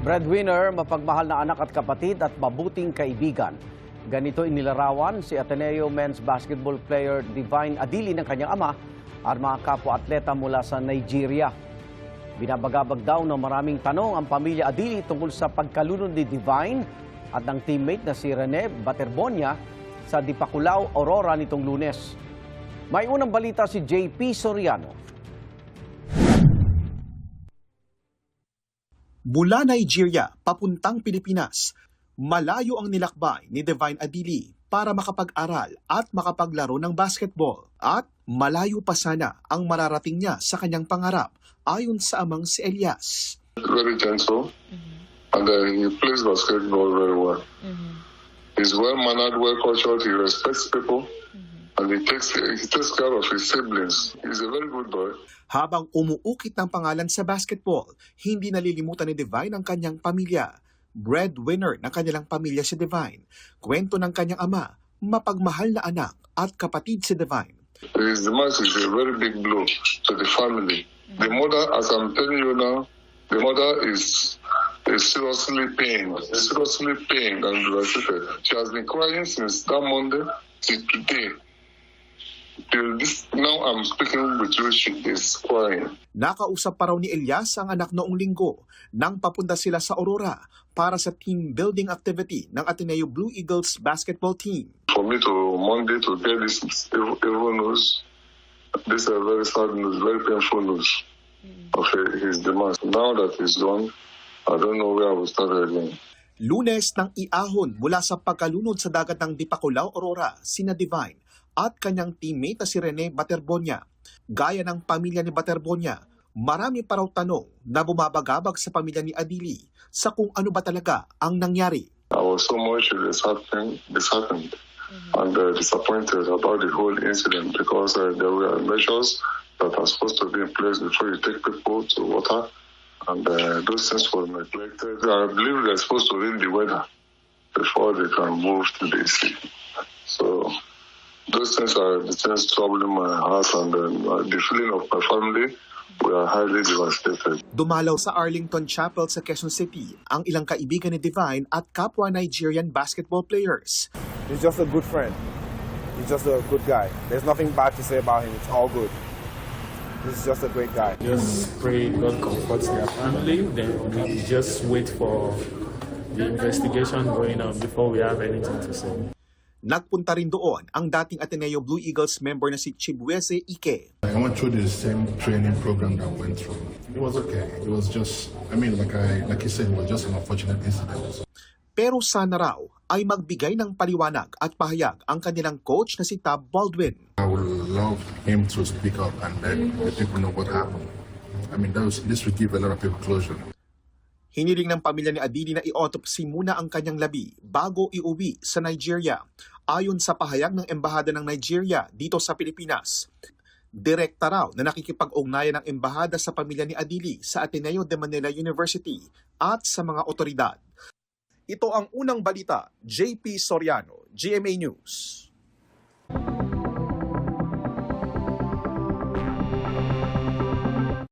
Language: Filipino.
Breadwinner, mapagmahal na anak at kapatid at mabuting kaibigan. Ganito inilarawan si Ateneo men's basketball player Divine Adili ng kanyang ama at mga kapwa-atleta mula sa Nigeria. Binabagabag daw ng maraming tanong ang pamilya Adili tungkol sa pagkalunod ni Divine at ng teammate na si Rene Baterbonia sa Dipakulaw, Aurora nitong Lunes. May unang balita si JP Soriano. Mula Nigeria papuntang Pilipinas, malayo ang nilakbay ni Divine Adili para makapag-aral at makapaglaro ng basketball. At malayo pa sana ang mararating niya sa kanyang pangarap ayon sa amang si Elias. Very gentle, and he plays basketball very well. He's well-mannered, well-cultured, he respects people, and he takes care of his siblings. He's a very good boy. Habang umuukit ng pangalan sa basketball, hindi nalilimutan ni Divine ang kanyang pamilya. Breadwinner ng kanilang pamilya si Divine. Kwento ng kanyang ama, mapagmahal na anak at kapatid si Divine. His demise is a very big blow to the family. The mother, as I'm telling you now, the mother is seriously pained, and devastated. She has been crying since that Monday till today. Now I'm speaking with you, she is crying. Nakausap pa raw ni Elias ang anak noong linggo nang papunta sila sa Aurora para sa team building activity ng Ateneo Blue Eagles basketball team. For me to Monday to get this evil news, this is a very sad news, very painful news of his demise. Now that he's gone, I don't know where I will start again. Lunes nang iahon mula sa pagkalunod sa dagat ng Dipakulaw, Aurora, sina Divine at kanyang teammate na si Rene Baterbonia. Gaya ng pamilya ni Baterbonia, marami pa raw tanong na bumabagabag sa pamilya ni Adili sa kung ano ba talaga ang nangyari. I was so much disheartened and disappointed about the whole incident because there were measures that are supposed to be in place before you take people to water, and those things were neglected. I believe they're supposed to read the weather before they can move to the sea. So those things are the things troubling my heart, and the feeling of my family. We are highly devastated. Dumalaw sa Arlington Chapel sa Quezon City ang ilang kaibigan ni Divine at kapwa Nigerian basketball players. He's just a good friend. He's just a good guy. There's nothing bad to say about him. It's all good. He's just a great guy. Just pray God comforts their family. Then we just wait for the investigation going on before we have anything to say. Nagpunta rin doon ang dating Ateneo Blue Eagles member na si Chibueze Ike. I went through the same training program that I went through. It was okay. It was just, like you said, it was just an unfortunate incident. Pero sana raw ay magbigay ng paliwanag at pahayag ang kanilang coach na si Tab Baldwin. I would love him to speak up and let the people know what happened. This would give a lot of people closure. Hiniling ng pamilya ni Adili na i-autopsy muna ang kanyang labi bago iuwi sa Nigeria. Ayon sa pahayag ng Embahada ng Nigeria dito sa Pilipinas, direkta raw na nakikipag-ugnayan ng Embahada sa pamilya ni Adili sa Ateneo de Manila University at sa mga otoridad. Ito ang unang balita, JP Soriano, GMA News.